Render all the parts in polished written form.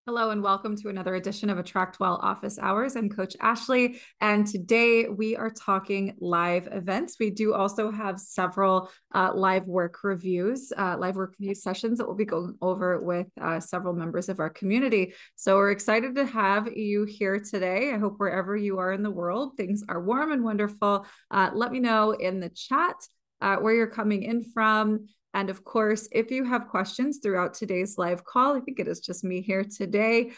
Hello and welcome to another edition of AttractWell Office Hours. I'm Coach Ashley, and today we are talking live events. We do also have several live work review sessions that we'll be going over with several members of our community. So we're excited to have you here today. I hope wherever you are in the world, things are warm and wonderful. Let me know in the chat where you're coming in from. And of course, if you have questions throughout today's live call, I think it is just me here today,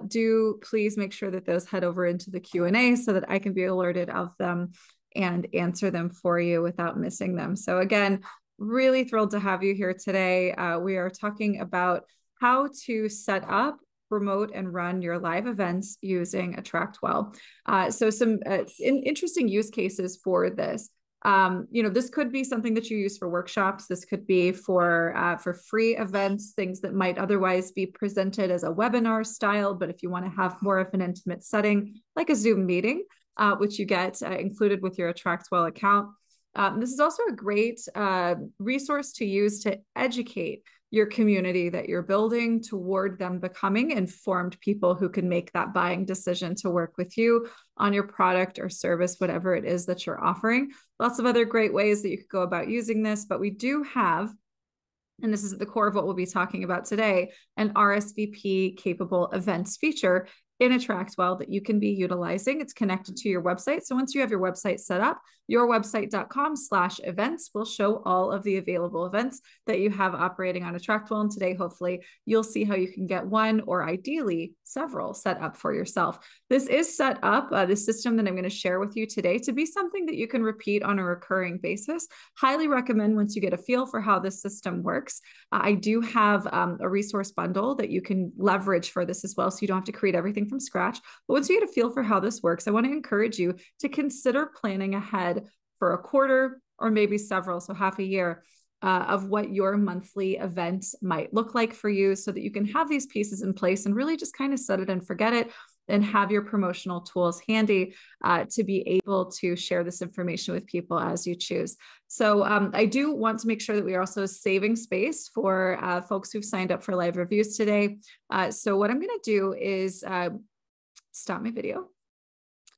do please make sure that those head over into the Q&A so that I can be alerted of them and answer them for you without missing them. So again, really thrilled to have you here today. We are talking about how to set up, promote, and run your live events using AttractWell. So some interesting use cases for this. This could be something that you use for workshops. This could be for free events, things that might otherwise be presented as a webinar style. But if you want to have more of an intimate setting, like a Zoom meeting, which you get included with your AttractWell account. This is also a great resource to use to educate your community that you're building toward them becoming informed people who can make that buying decision to work with you on your product or service, whatever it is that you're offering. Lots of other great ways that you could go about using this, but we do have, and this is at the core of what we'll be talking about today, an RSVP capable events feature in AttractWell that you can be utilizing. It's connected to your website. So once you have your website set up, yourwebsite.com/events will show all of the available events that you have operating on AttractWell. And today, hopefully, you'll see how you can get one or ideally several set up for yourself. This is set up, the system that I'm going to share with you today, to be something that you can repeat on a recurring basis. Highly recommend once you get a feel for how this system works. I do have a resource bundle that you can leverage for this as well, so you don't have to create everything from scratch. But once you get a feel for how this works, I want to encourage you to consider planning ahead for a quarter or maybe several, so half a year, of what your monthly event might look like for you, so that you can have these pieces in place and really just kind of set it and forget it, and have your promotional tools handy to be able to share this information with people as you choose. So I do want to make sure that we are also saving space for folks who've signed up for live reviews today. So what I'm going to do is stop my video.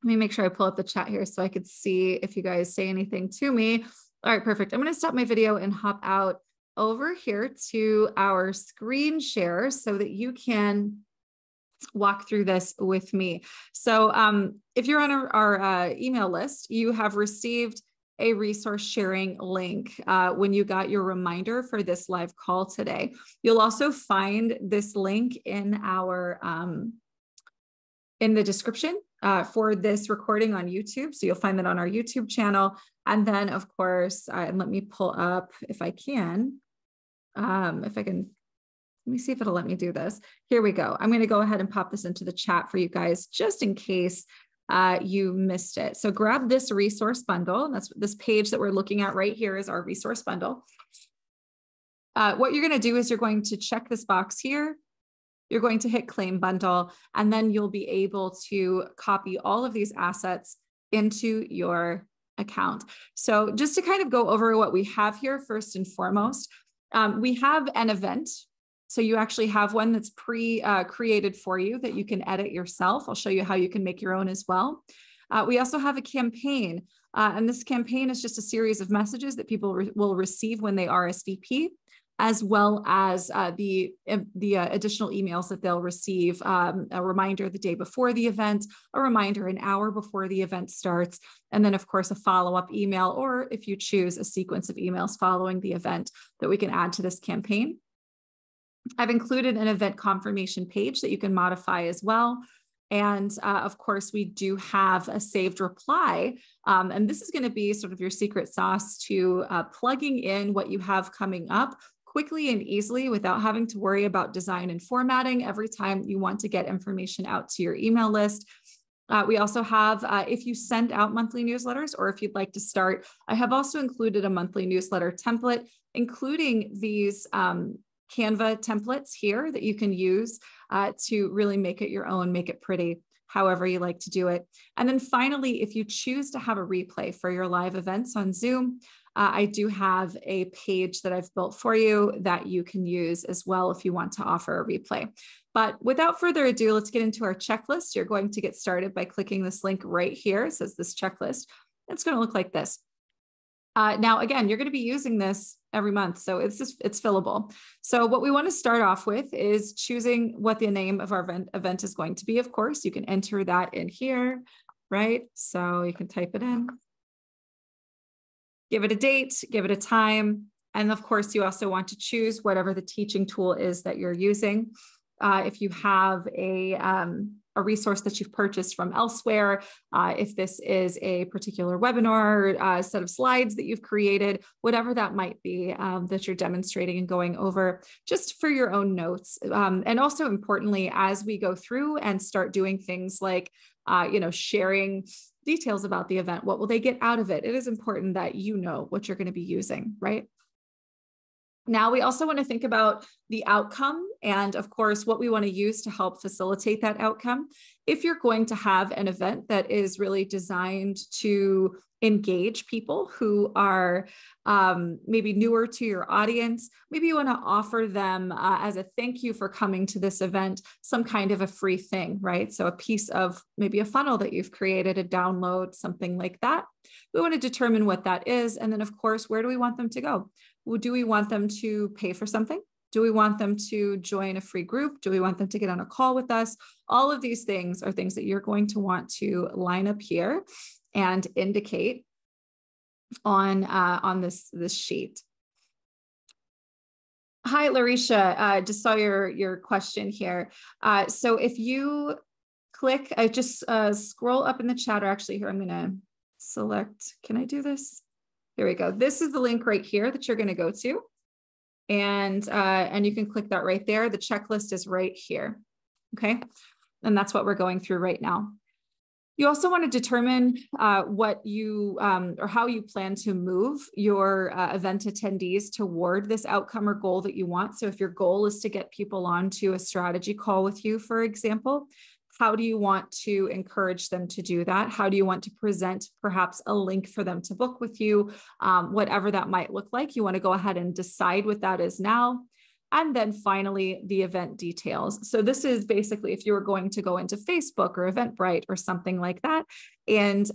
Let me make sure I pull up the chat here so I could see if you guys say anything to me. All right, perfect. I'm going to stop my video and hop out over here to our screen share so that you can walk through this with me. So if you're on our email list, you have received a resource sharing link when you got your reminder for this live call today. You'll also find this link in our in the description for this recording on YouTube. So you'll find that on our YouTube channel. And then of course, and let me pull up if I can, let me see if it'll let me do this. Here we go. I'm going to go ahead and pop this into the chat for you guys, just in case you missed it. So grab this resource bundle. And that's this page that we're looking at right here is our resource bundle. What you're going to do is you're going to check this box here. You're going to hit claim bundle, and then you'll be able to copy all of these assets into your account. So just to kind of go over what we have here, first and foremost, we have an event. So you actually have one that's created for you that you can edit yourself. I'll show you how you can make your own as well. We also have a campaign, and this campaign is just a series of messages that people will receive when they RSVP, as well as the additional emails that they'll receive, a reminder the day before the event, a reminder an hour before the event starts, and then of course a follow-up email, or if you choose, a sequence of emails following the event that we can add to this campaign. I've included an event confirmation page that you can modify as well. And of course, we do have a saved reply. And this is going to be sort of your secret sauce to plugging in what you have coming up quickly and easily without having to worry about design and formatting every time you want to get information out to your email list. We also have, if you send out monthly newsletters, or if you'd like to start, I have also included a monthly newsletter template, including these Canva templates here that you can use to really make it your own, make it pretty, however you like to do it. And then finally, if you choose to have a replay for your live events on Zoom, I do have a page that I've built for you that you can use as well if you want to offer a replay. But without further ado, let's get into our checklist. You're going to get started by clicking this link right here. It says this checklist. It's going to look like this. Now, again, you're going to be using this every month, so it's fillable. So what we want to start off with is choosing what the name of our event is going to be. Of course, you can enter that in here, right? So you can type it in, give it a date, give it a time. And of course, you also want to choose whatever the teaching tool is that you're using. If you have a resource that you've purchased from elsewhere, if this is a particular webinar, set of slides that you've created, whatever that might be that you're demonstrating and going over, just for your own notes. And also importantly, as we go through and start doing things like, sharing details about the event, what will they get out of it? It is important that you know what you're going to be using, right? Now, we also want to think about the outcome and, of course, what we want to use to help facilitate that outcome. If you're going to have an event that is really designed to engage people who are maybe newer to your audience, maybe you want to offer them as a thank you for coming to this event, some kind of a free thing, right? So a piece of maybe a funnel that you've created, a download, something like that. We want to determine what that is. And then, of course, where do we want them to go? Well, do we want them to pay for something? Do we want them to join a free group? Do we want them to get on a call with us? All of these things are things that you're going to want to line up here and indicate on this sheet. Hi, Larisha. Just saw your question here. So if you click, I just scroll up in the chat, or actually here, I'm going to select, can I do this? Here we go. This is the link right here that you're going to go to. And you can click that right there. The checklist is right here. Okay. And that's what we're going through right now. You also want to determine what you or how you plan to move your event attendees toward this outcome or goal that you want. So if your goal is to get people onto a strategy call with you, for example, how do you want to encourage them to do that? How do you want to present perhaps a link for them to book with you? Whatever that might look like, you want to go ahead and decide what that is now. And then finally, the event details. So this is basically if you were going to go into Facebook or Eventbrite or something like that and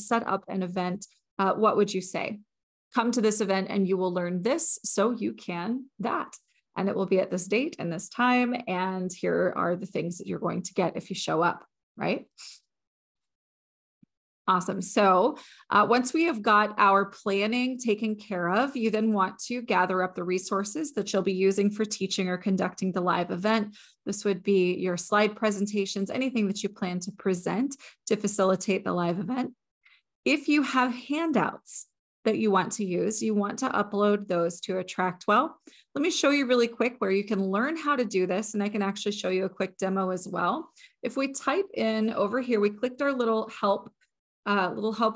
set up an event, what would you say? Come to this event and you will learn this so you can that. And it will be at this date and this time. And here are the things that you're going to get if you show up, right? Awesome. So once we have got our planning taken care of, you then want to gather up the resources that you'll be using for teaching or conducting the live event. This would be your slide presentations, anything that you plan to present to facilitate the live event. If you have handouts that you want to use, you want to upload those to AttractWell. Let me show you really quick where you can learn how to do this, and I can actually show you a quick demo as well. If we type in over here, we clicked our little help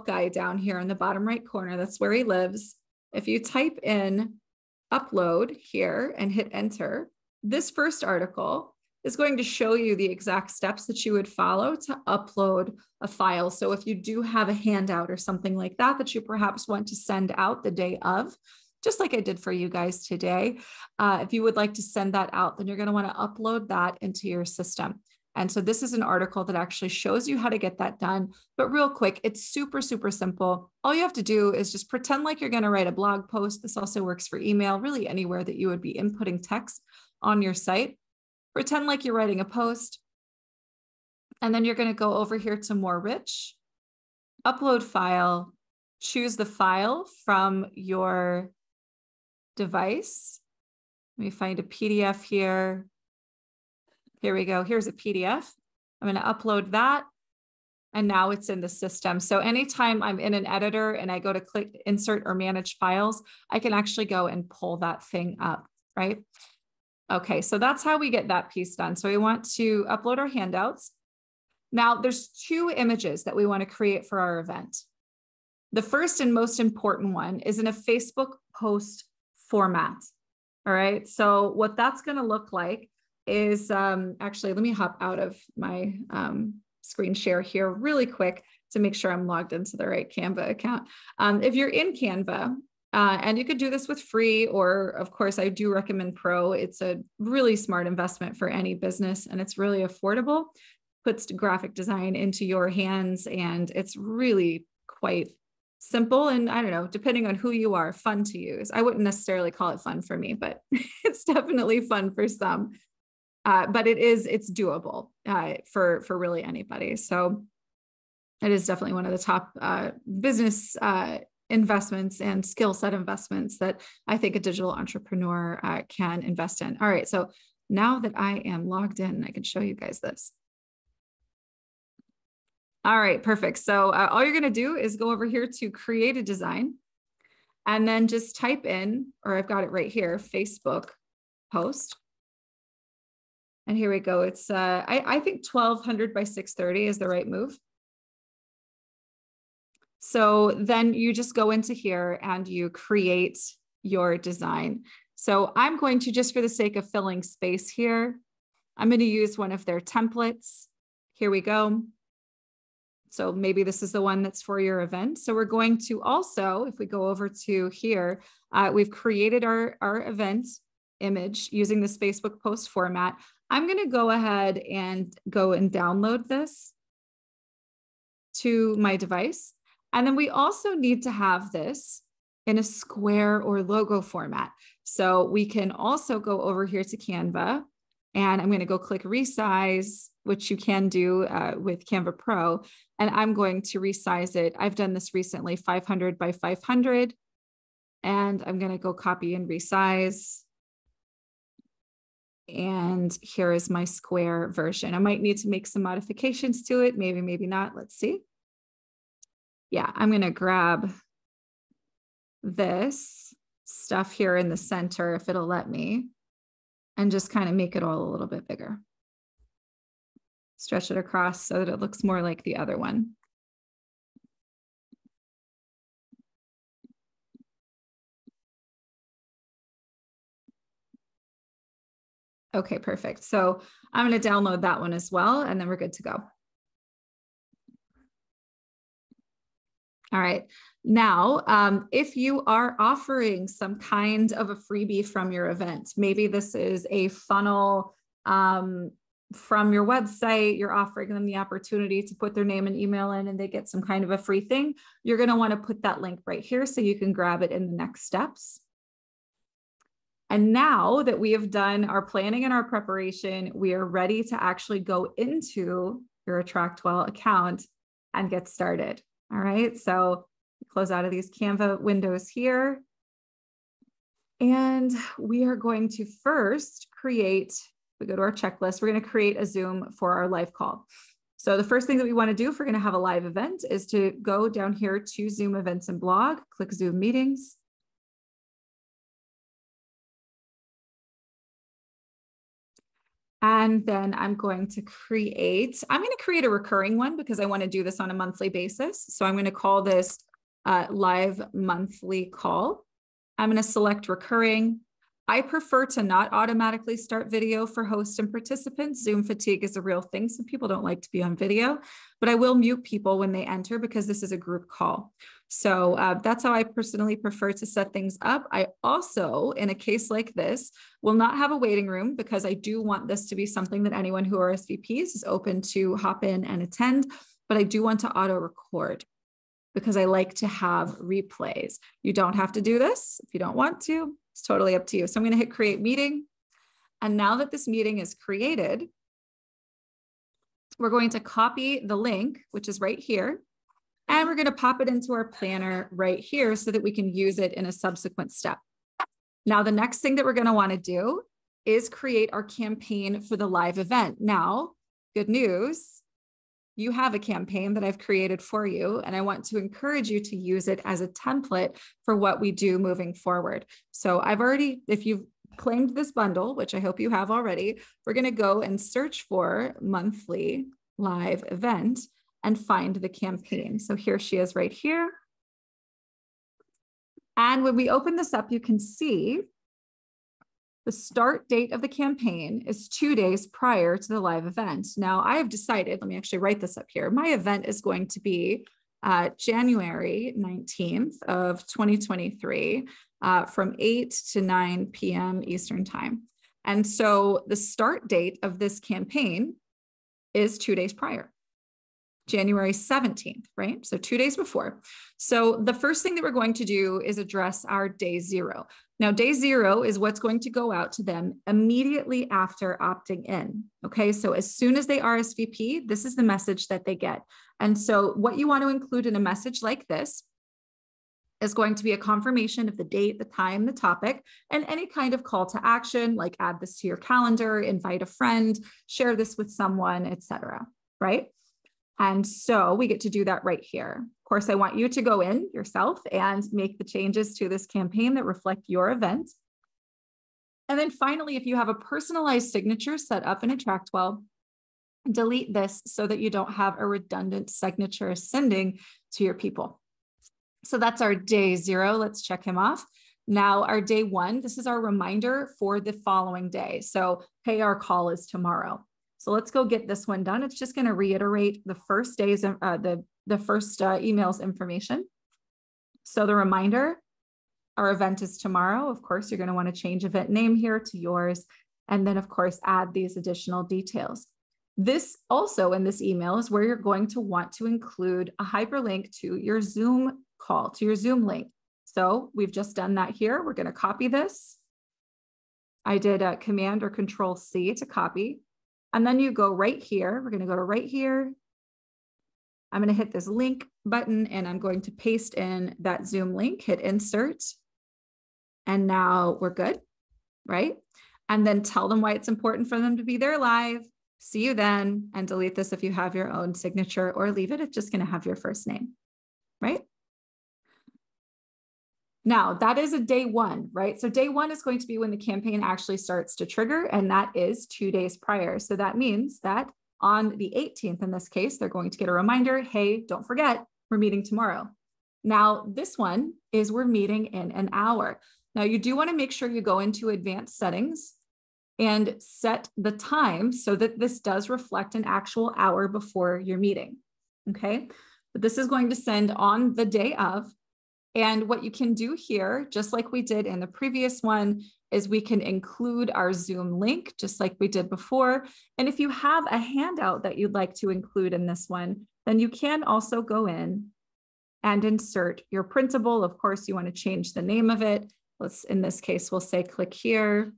guy down here in the bottom right corner. That's where he lives. If you type in upload here and hit enter, this first article is going to show you the exact steps that you would follow to upload a file. So if you do have a handout or something like that, that you perhaps want to send out the day of, just like I did for you guys today, if you would like to send that out, then you're going to want to upload that into your system. And so this is an article that actually shows you how to get that done. But real quick, it's super, super simple. All you have to do is just pretend like you're going to write a blog post. This also works for email, really anywhere that you would be inputting text on your site. Pretend like you're writing a post. And then you're going to go over here to more rich, upload file, choose the file from your device. Let me find a PDF here. Here we go. Here's a PDF. I'm going to upload that. And now it's in the system. So anytime I'm in an editor and I go to click insert or manage files, I can actually go and pull that thing up, right? Okay, so that's how we get that piece done. So we want to upload our handouts. Now there's two images that we want to create for our event. The first and most important one is in a Facebook post format. All right, so what that's going to look like is actually, let me hop out of my screen share here really quick to make sure I'm logged into the right Canva account. If you're in Canva, And you could do this with free, or of course, I do recommend Pro. It's a really smart investment for any business, and it's really affordable, puts graphic design into your hands, and it's really quite simple. And I don't know, depending on who you are, fun to use. I wouldn't necessarily call it fun for me, but it's definitely fun for some. But it's doable for really anybody. So it is definitely one of the top business investments and skill set investments that I think a digital entrepreneur can invest in. All right, so now that I am logged in, I can show you guys this. All right, perfect. So all you're going to do is go over here to create a design, and then just type in, or I've got it right here, Facebook post. And here we go. It's I think 1200 by 630 is the right move. So then you just go into here and you create your design. So I'm going to, just for the sake of filling space here, I'm going to use one of their templates. Here we go. So maybe this is the one that's for your event. So we're going to also, if we go over to here, we've created our event image using this Facebook post format. I'm going to go ahead and go and download this to my device. And then we also need to have this in a square or logo format. So we can also go over here to Canva, and I'm going to go click resize, which you can do with Canva Pro. And I'm going to resize it. I've done this recently, 500 by 500. And I'm going to go copy and resize. And here is my square version. I might need to make some modifications to it. Maybe, maybe not. Let's see. Yeah, I'm going to grab this stuff here in the center, if it'll let me, and just kind of make it all a little bit bigger. Stretch it across so that it looks more like the other one. Okay, perfect. So I'm going to download that one as well, and then we're good to go. All right. Now, if you are offering some kind of a freebie from your event, maybe this is a funnel from your website, you're offering them the opportunity to put their name and email in and they get some kind of a free thing, you're going to want to put that link right here so you can grab it in the next steps. And now that we have done our planning and our preparation, we are ready to actually go into your AttractWell account and get started. All right, so close out of these Canva windows here. And we are going to first create, we go to our checklist, we're going to create a Zoom for our live call. So the first thing that we want to do if we're going to have a live event is to go down here to Zoom events and blog, click Zoom meetings. And then I'm going to create a recurring one because I want to do this on a monthly basis. So I'm going to call this live monthly call. I'm going to select recurring. I prefer to not automatically start video for hosts and participants. Zoom fatigue is a real thing. Some people don't like to be on video, but I will mute people when they enter because this is a group call. So that's how I personally prefer to set things up. I also, in a case like this, will not have a waiting room because I do want this to be something that anyone who RSVPs is open to hop in and attend, but I do want to auto record because I like to have replays. You don't have to do this if you don't want to. It's totally up to you. So I'm going to hit create meeting. And now that this meeting is created, we're going to copy the link, which is right here. And we're going to pop it into our planner right here so that we can use it in a subsequent step. Now, the next thing that we're going to want to do is create our campaign for the live event. Now, good news, you have a campaign that I've created for you, and I want to encourage you to use it as a template for what we do moving forward. So I've already, if you've claimed this bundle, which I hope you have already, we're going to go and search for monthly live event and find the campaign. So here she is right here. And when we open this up, you can see the start date of the campaign is 2 days prior to the live event. Now I have decided, let me actually write this up here. My event is going to be January 19th of 2023 from 8 to 9 p.m. Eastern time. And so the start date of this campaign is 2 days prior, January 17th, right? So 2 days before. So the first thing that we're going to do is address our day 0. Now, day 0 is what's going to go out to them immediately after opting in. Okay, so as soon as they RSVP, this is the message that they get. And so what you want to include in a message like this is going to be a confirmation of the date, the time, the topic, and any kind of call to action, like add this to your calendar, invite a friend, share this with someone, etc. Right? And so we get to do that right here. Of course, I want you to go in yourself and make the changes to this campaign that reflect your event. And then finally, if you have a personalized signature set up in AttractWell, delete this so that you don't have a redundant signature sending to your people. So that's our day 0. Let's check him off. Now our day 1, this is our reminder for the following day. So, hey, our call is tomorrow. So let's go get this one done. It's just going to reiterate the first day's, the first email's information. So the reminder, our event is tomorrow. Of course, you're going to want to change event name here to yours. And then of course, add these additional details. This also in this email is where you're going to want to include a hyperlink to your Zoom call, to your Zoom link. So we've just done that here. We're going to copy this. I did a Command or Control C to copy. And then you go right here. We're going to go to right here. I'm going to hit this link button and I'm going to paste in that Zoom link, hit insert. And now we're good, right? And then tell them why it's important for them to be there live. See you then, and delete this if you have your own signature, or leave it. It's just going to have your first name, right? Now that is a day 1, right? So day 1 is going to be when the campaign actually starts to trigger, and that is 2 days prior. So that means that on the 18th, in this case, they're going to get a reminder, hey, don't forget, we're meeting tomorrow. Now this one is we're meeting in an hour. Now you do want to make sure you go into advanced settings and set the time so that this does reflect an actual hour before your meeting, okay? But this is going to send on the day of. And what you can do here, just like we did in the previous one, is we can include our Zoom link, just like we did before. And if you have a handout that you'd like to include in this one, then you can also go in and insert your printable. Of course, you want to change the name of it. Let's, in this case, we'll say click here.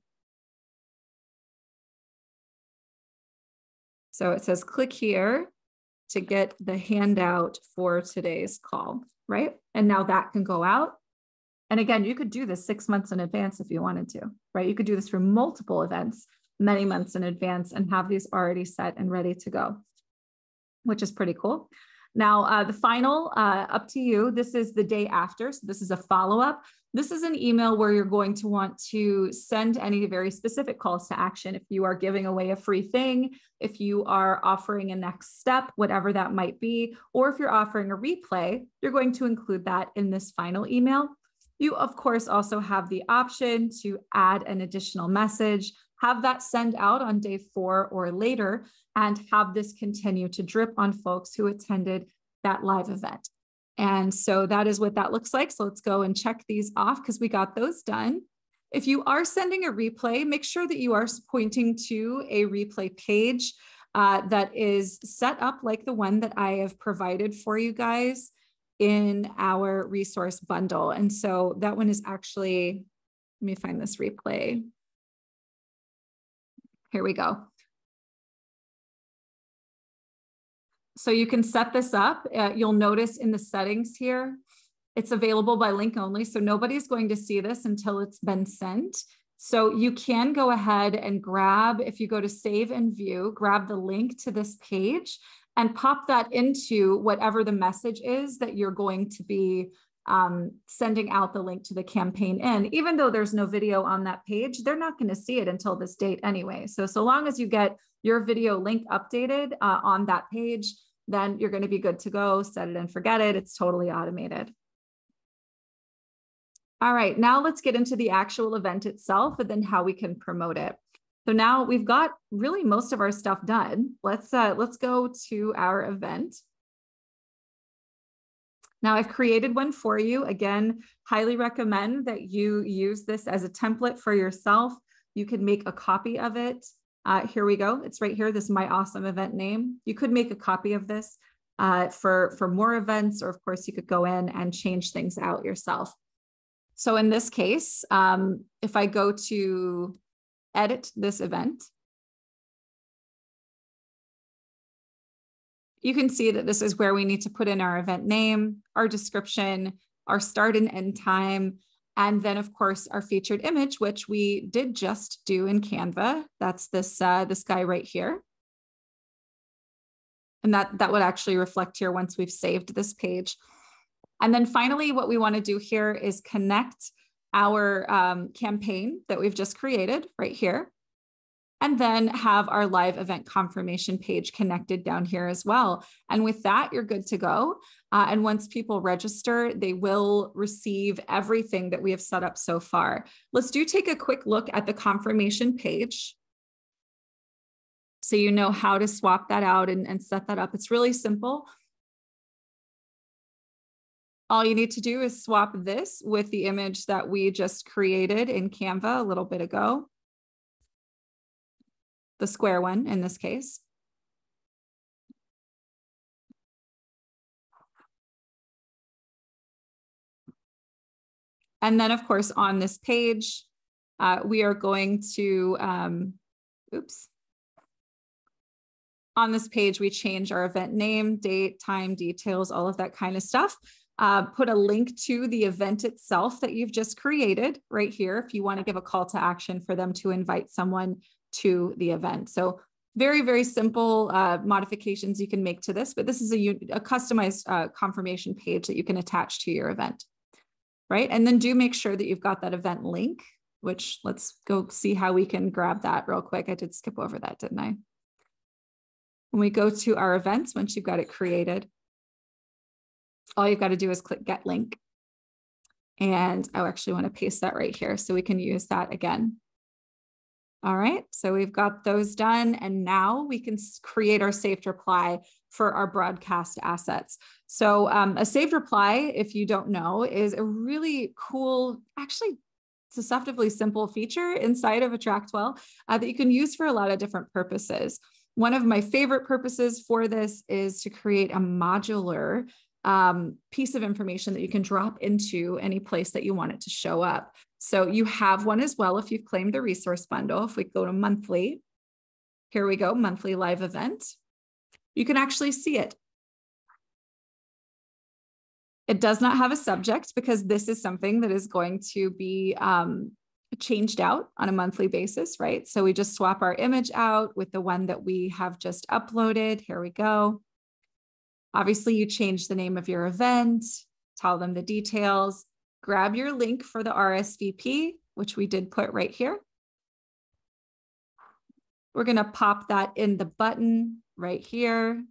So it says click here to get the handout for today's call, right? And now that can go out. And again, you could do this 6 months in advance if you wanted to, right? You could do this for multiple events, many months in advance, and have these already set and ready to go, which is pretty cool. Now, the final, up to you. This is the day after. So this is a follow-up. This is an email where you're going to want to send any very specific calls to action. If you are giving away a free thing, if you are offering a next step, whatever that might be, or if you're offering a replay, you're going to include that in this final email. You, of course, also have the option to add an additional message, have that send out on day 4 or later, and have this continue to drip on folks who attended that live event. And so that is what that looks like. So let's go and check these off because we got those done. If you are sending a replay, make sure that you are pointing to a replay page that is set up like the one that I have provided for you guys in our resource bundle. And so that one is actually, let me find this replay. Here we go. So you can set this up. You'll notice in the settings here, it's available by link only. So nobody's going to see this until it's been sent. So you can go ahead and grab, if you go to save and view, grab the link to this page and pop that into whatever the message is that you're going to be sending out the link to the campaign in. Even though there's no video on that page, they're not going to see it until this date anyway. So long as you get your video link updated on that page, then you're going to be good to go. Set it and forget it. It's totally automated. All right, now let's get into the actual event itself and then how we can promote it. So now we've got really most of our stuff done. Let's go to our event. Now I've created one for you. Again, highly recommend that you use this as a template for yourself. You can make a copy of it. Here we go. It's right here. This is my awesome event name. You could make a copy of this for more events, or of course you could go in and change things out yourself. So in this case, if I go to edit this event, you can see that this is where we need to put in our event name, our description, our start and end time, and then of course our featured image, which we did just do in Canva. That's this guy right here. And that would actually reflect here once we've saved this page. And then finally, what we want to do here is connect our campaign that we've just created right here, and then have our live event confirmation page connected down here as well. And with that, you're good to go. And once people register, they will receive everything that we have set up so far. Let's take a quick look at the confirmation page, so you know how to swap that out and set that up. It's really simple. All you need to do is swap this with the image that we just created in Canva a little bit ago. The square one in this case. And then of course, on this page, we are going to, on this page, we change our event name, date, time, details, all of that kind of stuff. Put a link to the event itself that you've just created right here, if you want to give a call to action for them to invite someone to the event. So very, very simple modifications you can make to this, but this is a customized confirmation page that you can attach to your event, right? And then do make sure that you've got that event link, which let's go see how we can grab that real quick. I did skip over that, didn't I? When we go to our events, once you've got it created, all you've got to do is click Get Link. And I actually want to paste that right here so we can use that again. All right, so we've got those done. And now we can create our saved reply for our broadcast assets. So a saved reply, if you don't know, is a really cool, actually deceptively simple feature inside of AttractWell that you can use for a lot of different purposes. One of my favorite purposes for this is to create a modular piece of information that you can drop into any place that you want it to show up. So you have one as well if you've claimed the resource bundle. If we go to monthly, here we go, monthly live event. You can actually see it. It does not have a subject because this is something that is going to be changed out on a monthly basis, right? So we just swap our image out with the one that we have just uploaded. Here we go. Obviously, you change the name of your event, tell them the details, grab your link for the RSVP, which we did put right here. We're going to pop that in the button right here.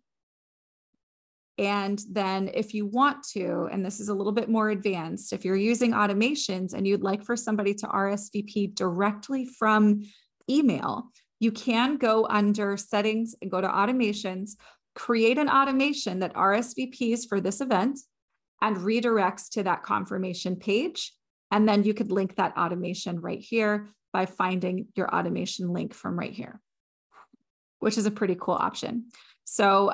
And then if you want to, and this is a little bit more advanced, if you're using automations and you'd like for somebody to RSVP directly from email, you can go under settings and go to automations, create an automation that RSVPs for this event and redirects to that confirmation page. And then you could link that automation right here by finding your automation link from right here, which is a pretty cool option. So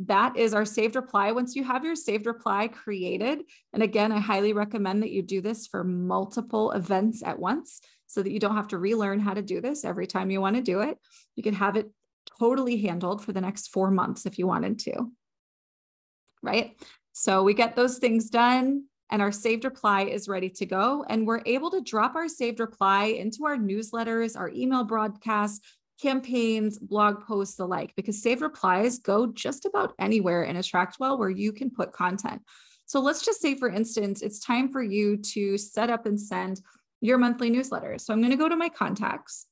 that is our saved reply. Once you have your saved reply created, and again, I highly recommend that you do this for multiple events at once so that you don't have to relearn how to do this every time you want to do it. You can have it totally handled for the next 4 months if you wanted to, right? So we get those things done and our saved reply is ready to go. And we're able to drop our saved reply into our newsletters, our email broadcasts, campaigns, blog posts, the like, because saved replies go just about anywhere in AttractWell where you can put content. So let's just say, for instance, it's time for you to set up and send your monthly newsletter. So I'm going to go to my contacts.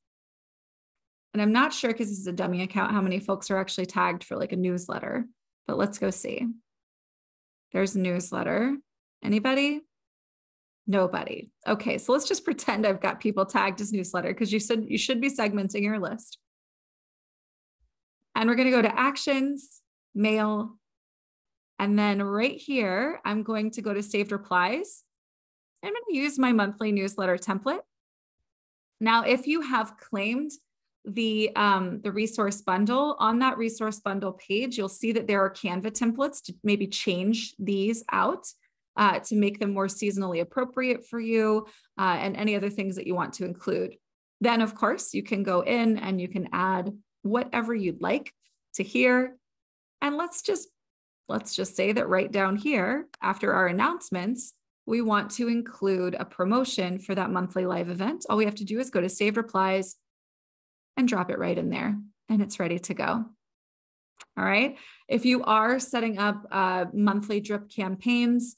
And I'm not sure, because this is a dummy account, how many folks are actually tagged for like a newsletter, but let's go see. There's newsletter. Anybody? Nobody. Okay, so let's just pretend I've got people tagged as newsletter, because you should be segmenting your list. And we're going to go to actions, mail, And then right here, I'm going to go to saved replies. I'm going to use my monthly newsletter template. Now, if you have claimed the resource bundle, on that resource bundle page, you'll see that there are Canva templates to maybe change these out to make them more seasonally appropriate for you and any other things that you want to include. Then, of course, you can go in and you can add whatever you'd like to here. And let's just say that right down here, after our announcements, we want to include a promotion for that monthly live event. All we have to do is go to Save Replies and drop it right in there, and it's ready to go. All right. If you are setting up monthly drip campaigns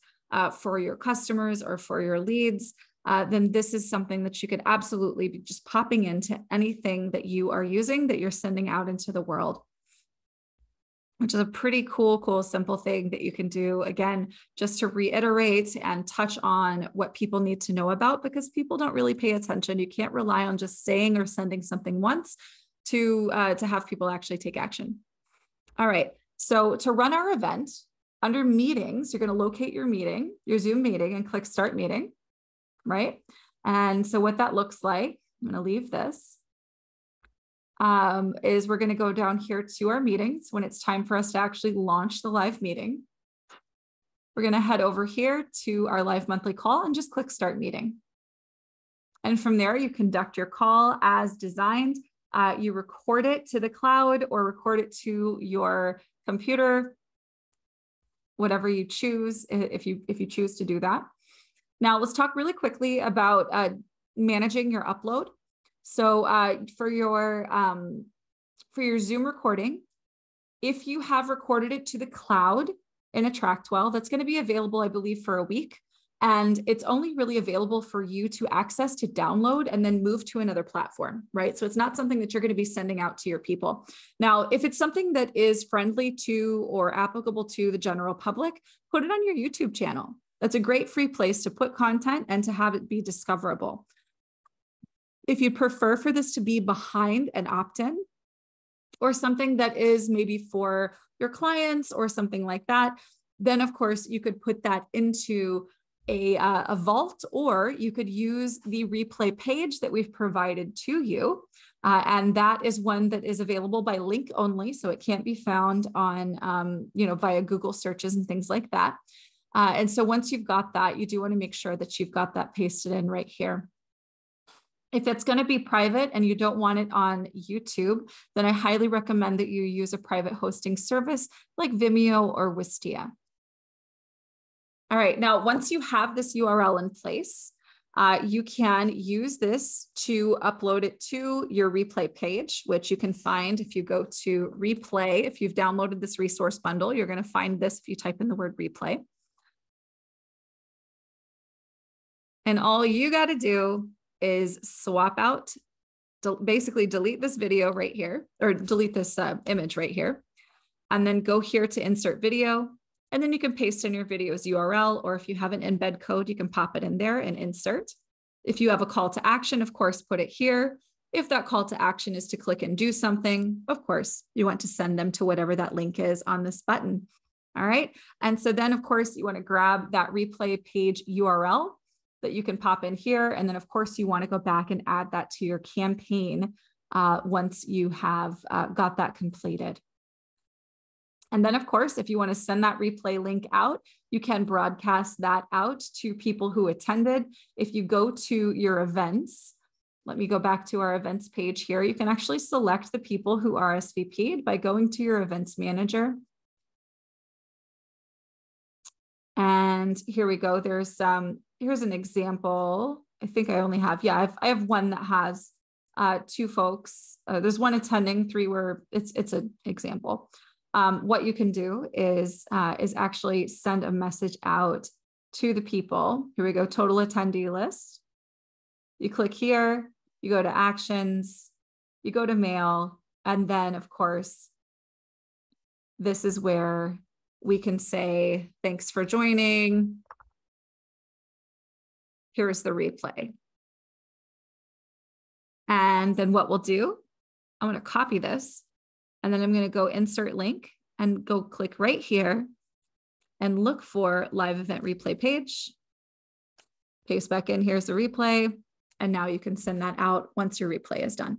for your customers or for your leads, then this is something that you could absolutely be just popping into anything that you are using that you're sending out into the world, which is a pretty cool, simple thing that you can do. Again, just to reiterate and touch on what people need to know about, because people don't really pay attention. You can't rely on just saying or sending something once to have people actually take action. All right, so to run our event, under meetings, you're going to locate your meeting, your Zoom meeting, and click Start Meeting, right? And so what that looks like, I'm going to leave this. Is we're going to go down here to our meetings when it's time for us to actually launch the live meeting. We're going to head over here to our live monthly call and just click Start Meeting. And from there, you conduct your call as designed. You record it to the cloud or record it to your computer, whatever you choose, if you choose to do that. Now, let's talk really quickly about managing your upload. So for your Zoom recording, if you have recorded it to the cloud in AttractWell, that's going to be available, I believe, for a week. And it's only really available for you to access, to download, and then move to another platform, right? So it's not something that you're going to be sending out to your people. Now, if it's something that is friendly to or applicable to the general public, put it on your YouTube channel. That's a great free place to put content and to have it be discoverable. If you prefer for this to be behind an opt-in or something that is maybe for your clients or something like that, then of course you could put that into a vault, or you could use the replay page that we've provided to you. And that is one that is available by link only. So it can't be found on, via Google searches and things like that. And so once you've got that, you do want to make sure that you've got that pasted in right here. If it's going to be private and you don't want it on YouTube, then I highly recommend that you use a private hosting service like Vimeo or Wistia. All right, now once you have this URL in place, you can use this to upload it to your replay page, which you can find if you go to replay. If you've downloaded this resource bundle, you're going to find this if you type in the word replay. And all you got to do is swap out, basically delete this video right here, or delete this image right here, and then go here to insert video. And then you can paste in your video's URL, or if you have an embed code, you can pop it in there and insert. If you have a call to action, of course, put it here. If that call to action is to click and do something, of course, you want to send them to whatever that link is on this button. All right. And so then, of course, you want to grab that replay page URL that you can pop in here. And then, of course, you want to go back and add that to your campaign once you have got that completed. And then, of course, if you want to send that replay link out, you can broadcast that out to people who attended. If you go to your events, let me go back to our events page here. You can actually select the people who RSVP'd by going to your events manager. And here we go. There's here's an example. I think I only have, I have one that has 2 folks. There's 1 attending, 3 were, it's an example. What you can do is actually send a message out to the people. Here we go, total attendee list. You click here, you go to actions, you go to mail, and then of course, this is where we can say, thanks for joining. Here's the replay. And then what we'll do, I'm going to copy this, and then I'm going to go insert link and go click right here and look for live event replay page. Paste back in, here's the replay. And now you can send that out once your replay is done.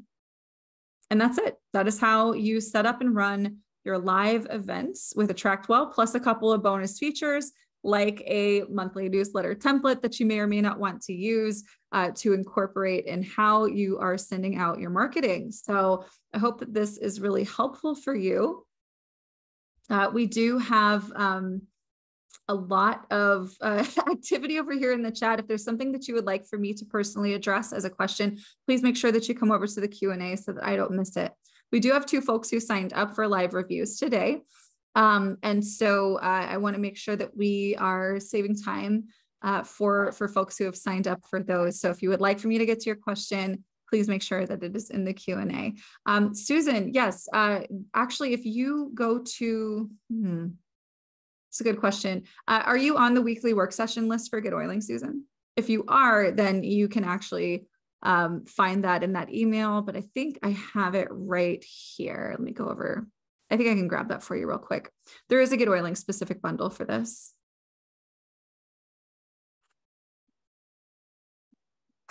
And that's it. That is how you set up and run your live events with AttractWell, plus a couple of bonus features like a monthly newsletter template that you may or may not want to use to incorporate in how you are sending out your marketing. So I hope that this is really helpful for you. We do have a lot of activity over here in the chat. If there's something that you would like for me to personally address as a question, please make sure that you come over to the Q&A so that I don't miss it. We do have 2 folks who signed up for live reviews today. And so I want to make sure that we are saving time for folks who have signed up for those. So if you would like for me to get to your question, please make sure that it is in the Q&A. Susan, yes, actually, if you go to, it's a good question. Are you on the weekly work session list for Get Oiling, Susan? If you are, then you can actually find that in that email, but I think I have it right here. Let me go over. I think I can grab that for you real quick. There is a Get Oiling specific bundle for this.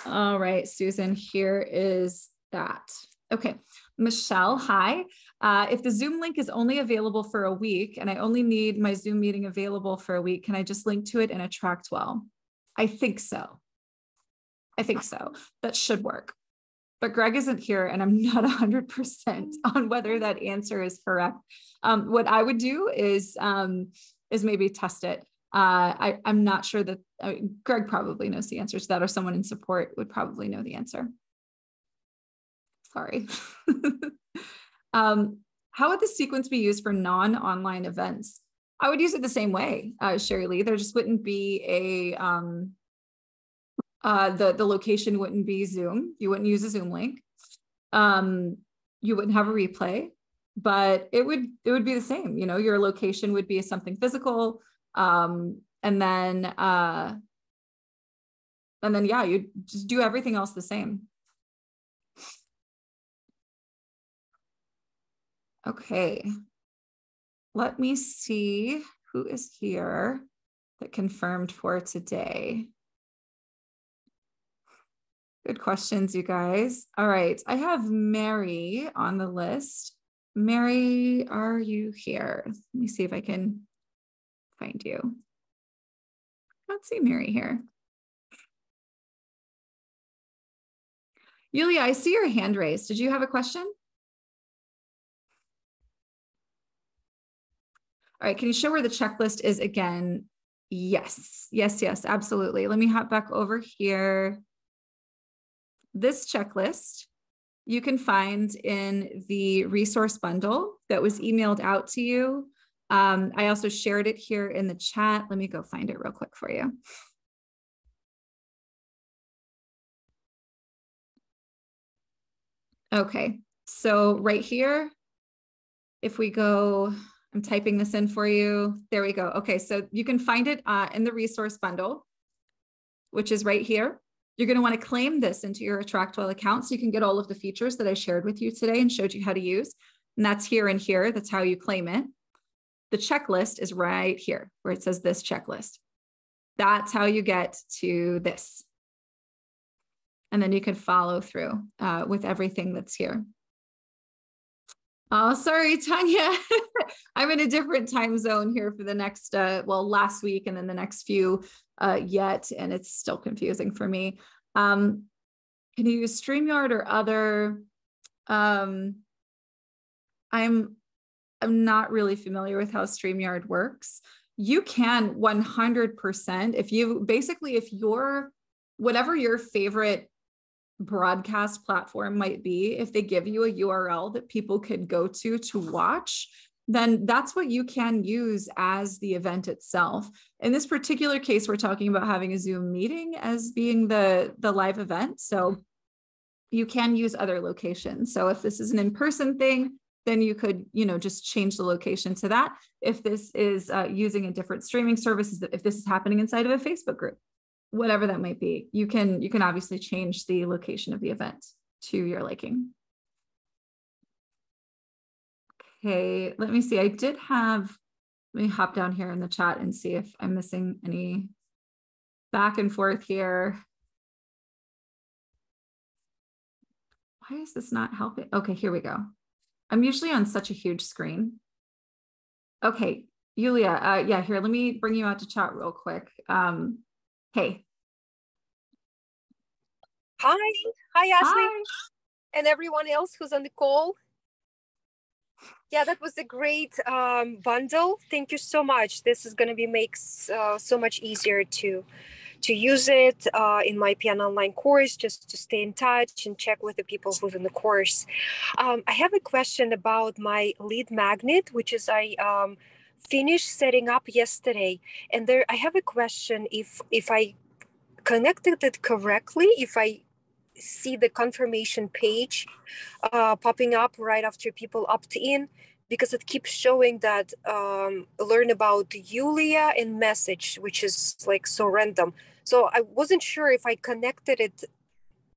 All right, Susan, here is that. Okay, Michelle, hi. If the Zoom link is only available for a week and I only need my Zoom meeting available for a week, can I just link to it in AttractWell? I think so. I think so. That should work. But Greg isn't here and I'm not 100% on whether that answer is correct. What I would do is maybe test it. I'm not sure that Greg probably knows the answer to that, or someone in support would probably know the answer. Sorry. How would the sequence be used for non-online events? I would use it the same way, Sherry Lee. There just wouldn't be a, the location wouldn't be Zoom. You wouldn't use a Zoom link. You wouldn't have a replay, but it would be the same. You know, your location would be something physical. And then yeah, you just do everything else the same. Okay, let me see who is here that confirmed for today. Good questions, you guys. All right, I have Mary on the list. Mary, are you here? Let me see if I can find you. I don't see Mary here. Yulia, I see your hand raised. Did you have a question? All right, can you show where the checklist is again? Yes, yes, yes, absolutely. Let me hop back over here. This checklist you can find in the resource bundle that was emailed out to you. I also shared it here in the chat. Let me go find it real quick for you. Okay, so right here, if we go, I'm typing this in for you. There we go. Okay, so you can find it in the resource bundle, which is right here. You're going to want to claim this into your AttractWell account so you can get all of the features that I shared with you today and showed you how to use. And that's here and here. That's how you claim it. The checklist is right here where it says this checklist. That's how you get to this. And then you can follow through with everything that's here. Oh, sorry, Tanya. I'm in a different time zone here for the next, well, last week and then the next few yet, and it's still confusing for me. Can you use StreamYard or other? I'm not really familiar with how StreamYard works. You can 100%, if you're, whatever your favorite broadcast platform might be, if they give you a URL that people could go to watch, then that's what you can use as the event itself. In this particular case, we're talking about having a Zoom meeting as being the live event. So you can use other locations. So if this is an in-person thing, then you could, just change the location to that. If this is using a different streaming service, if this is happening inside of a Facebook group, whatever that might be, you can obviously change the location of the event to your liking. Okay, let me see. I did have Let me hop down here in the chat and see if I'm missing any back and forth here. Why is this not helping? Okay, here we go. I'm usually on such a huge screen. Okay, Yulia, yeah, here, let me bring you out to chat real quick. Hey. Hi, Ashley. Hi. And everyone else who's on the call. Yeah, that was a great bundle. Thank you so much. This is going to be makes so much easier to use it in my piano online course, just to stay in touch and check with the people who's in the course. I have a question about my lead magnet, which is I finished setting up yesterday. And there I have a question if I connected it correctly, if I see the confirmation page popping up right after people opt in, because it keeps showing that learn about Yulia and message, which is like so random. So I wasn't sure if I connected it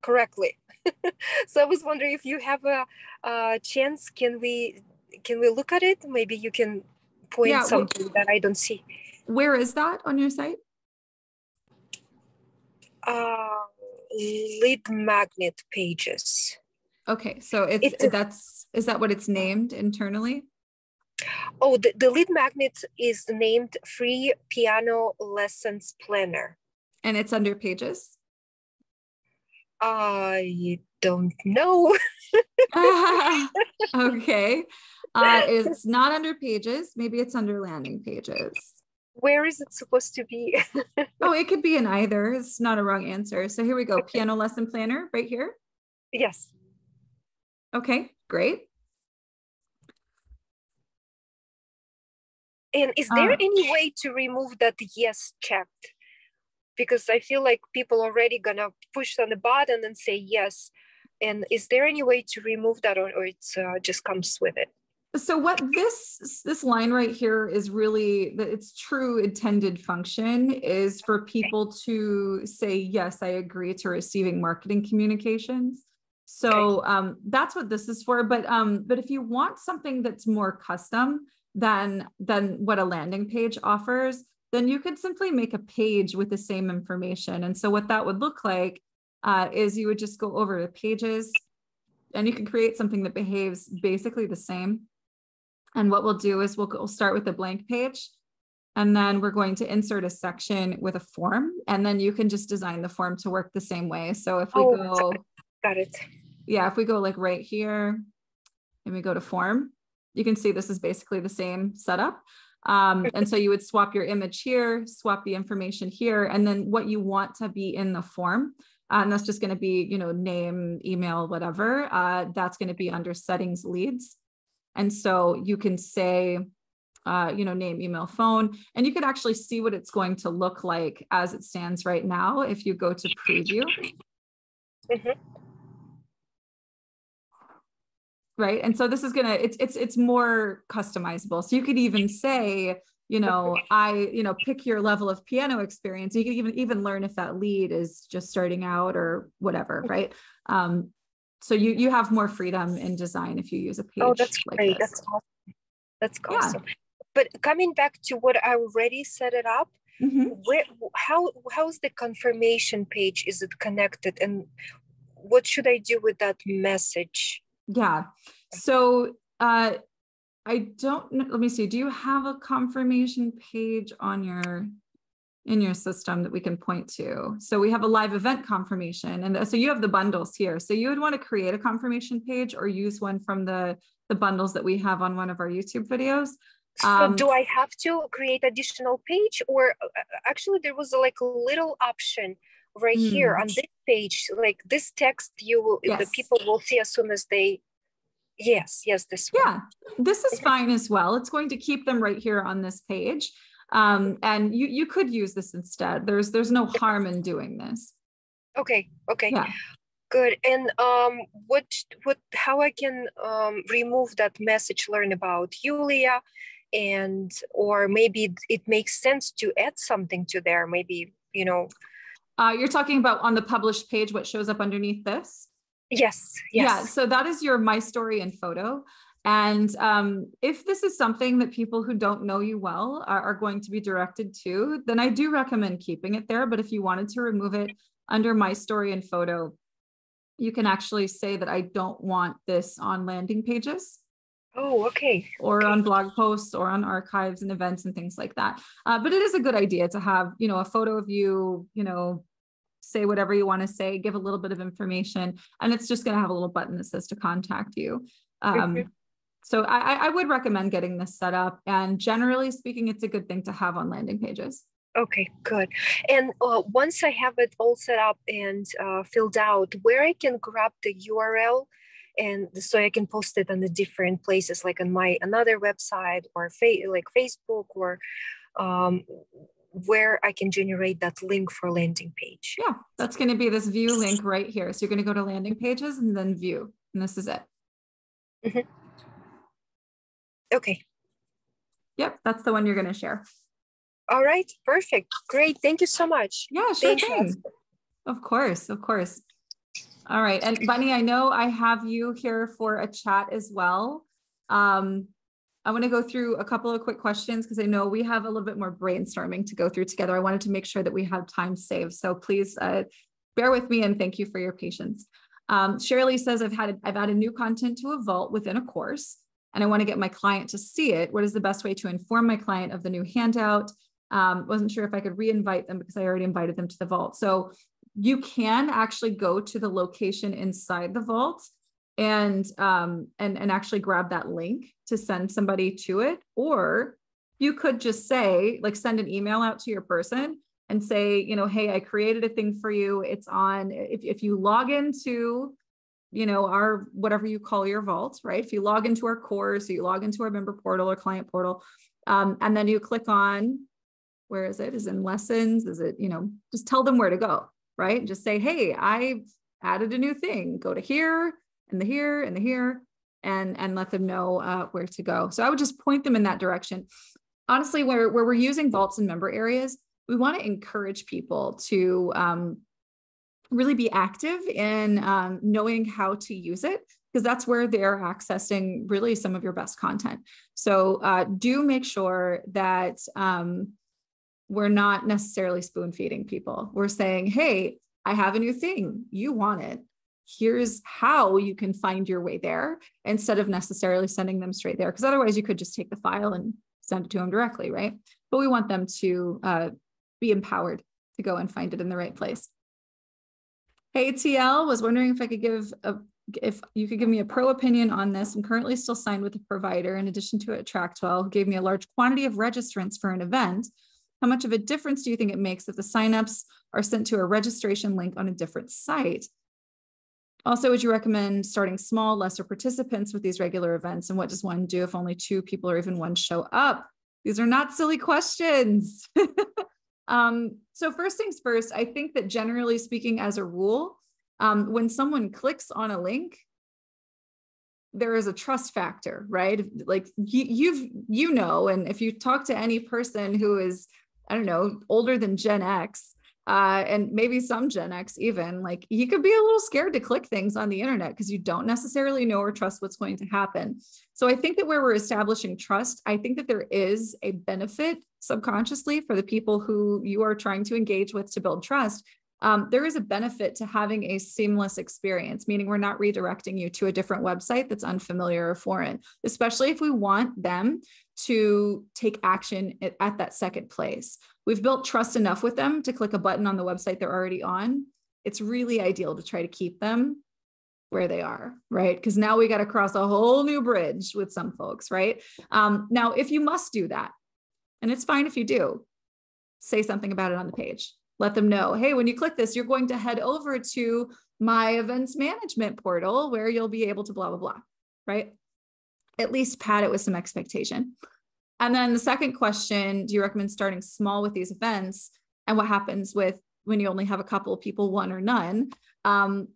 correctly. So I was wondering if you have a chance, can we look at it? Maybe you can point something that I don't see. Where is that on your site? Lead magnet pages. Okay, so is that what it's named internally? Oh, the lead magnet is named Free Piano Lessons Planner. And it's under pages? I don't know. Okay. It's not under pages. Maybe it's under landing pages. Where is it supposed to be? Oh, it could be in either. It's not a wrong answer. So here we go. Piano lesson planner right here. Yes. Okay, great. And is there any way to remove that yes checked? Because I feel like people already gonna push on the button and say yes. And is there any way to remove that, or it's just comes with it? So what this line right here is really, its true intended function is for people to say, yes, I agree to receiving marketing communications. So that's what this is for. But if you want something that's more custom than what a landing page offers, then you could simply make a page with the same information. And so what that would look like is you would just go over to pages, and you can create something that behaves basically the same. And what we'll do is we'll start with a blank page, and then we're going to insert a section with a form, and then you can just design the form to work the same way. So if we go, got it. Yeah, if we go like right here and we go to form, you can see this is basically the same setup. And so you would swap your image here, swap the information here, and then what you want to be in the form. And that's just going to be, name, email, whatever. That's going to be under settings leads. And so you can say, name, email, phone, and you could actually see what it's going to look like as it stands right now if you go to preview. Right. And so this is gonna, it's more customizable. So you could even say, pick your level of piano experience. You can even learn if that lead is just starting out or whatever, right? So you have more freedom in design if you use a page. Oh, that's great. That's awesome. That's awesome. Yeah. But coming back to what I already set it up, how's the confirmation page? Is it connected? And what should I do with that message? Yeah. So I don't know. Let me see. Do you have a confirmation page in your system that we can point to? So we have a live event confirmation. And so you have the bundles here. So you would want to create a confirmation page or use one from the bundles that we have on one of our YouTube videos. So do I have to create additional page, or actually there was a little option right here on this page, like this text the people will see as soon as they, yes, this one. Yeah, this is fine as well. It's going to keep them right here on this page. And you could use this instead. There's no harm in doing this. Okay. Yeah. Good. And how I can remove that message, learn about Yulia, or maybe it makes sense to add something to there. Maybe, you're talking about on the published page, what shows up underneath this? Yes. Yeah. So that is your My Story and Photo. And if this is something that people who don't know you well are going to be directed to, then I do recommend keeping it there. But if you wanted to remove it under my story and photo, you can actually say that I don't want this on landing pages. Oh, okay. Or on blog posts or on archives and events and things like that. But it is a good idea to have, a photo of you, say whatever you want to say, give a little bit of information, and it's just going to have a little button that says to contact you. So I would recommend getting this set up. And generally speaking, it's a good thing to have on landing pages. Okay, good. And once I have it all set up and filled out, where I can grab the URL and so I can post it on the different places, like on my another website or like Facebook, or where I can generate that link for landing page. Yeah, that's going to be this view link right here. So you're going to go to landing pages and then view, and this is it. Okay. Yep, that's the one you're going to share. All right, perfect. Great. Thank you so much. Yeah, sure thing. Of course, of course. All right. And Bunny, I know I have you here for a chat as well. I want to go through a couple of quick questions because I know we have a little bit more brainstorming to go through together. I wanted to make sure that we have time saved. So please bear with me and thank you for your patience. Shirley says, I've added new content to a vault within a course, and I want to get my client to see it. What is the best way to inform my client of the new handout? Wasn't sure if I could re-invite them because I already invited them to the vault. So you can actually go to the location inside the vault and actually grab that link to send somebody to it. Or you could just say, like, send an email out to your person and say, hey, I created a thing for you. It's on, if you log into, our, whatever you call your vault, right? If you log into our course, or you log into our member portal or client portal, and then you click on, where is it? Is it in lessons? Is it, just tell them where to go, right? Just say, hey, I've added a new thing. Go to here and the here and the here, and let them know where to go. So I would just point them in that direction. Honestly, where we're using vaults in member areas, we want to encourage people to really be active in knowing how to use it, because that's where they're accessing really some of your best content. So do make sure that we're not necessarily spoon feeding people. We're saying, hey, I have a new thing. You want it. Here's how you can find your way there, instead of necessarily sending them straight there. Because otherwise you could just take the file and send it to them directly, right? But we want them to be empowered to go and find it in the right place. Hey, TL, was wondering if I could if you could give me a pro opinion on this. I'm currently still signed with a provider in addition to AttractWell, who gave me a large quantity of registrants for an event. How much of a difference do you think it makes if the signups are sent to a registration link on a different site? Also, would you recommend starting small, lesser participants with these regular events? And what does one do if only 2 people or even 1 show up? These are not silly questions. So first things first, I think that generally speaking, as a rule, when someone clicks on a link, there is a trust factor, right? Like and if you talk to any person who is, I don't know, older than Gen X, and maybe some Gen X even, like, you could be a little scared to click things on the internet because you don't necessarily know or trust what's going to happen. So I think that where we're establishing trust, I think that there is a benefit subconsciously for the people who you are trying to engage with to build trust. There is a benefit to having a seamless experience, meaning we're not redirecting you to a different website that's unfamiliar or foreign, especially if we want them to take action at that second place. We've built trust enough with them to click a button on the website they're already on. It's really ideal to try to keep them where they are, right? Because now we got to cross a whole new bridge with some folks, right? Now, if you must do that, and it's fine if you do, say something about it on the page. Let them know, hey, when you click this, you're going to head over to my events management portal where you'll be able to blah, blah, blah, right? At least pad it with some expectation. And then the second question, do you recommend starting small with these events? And what happens when you only have a couple of people, 1 or none?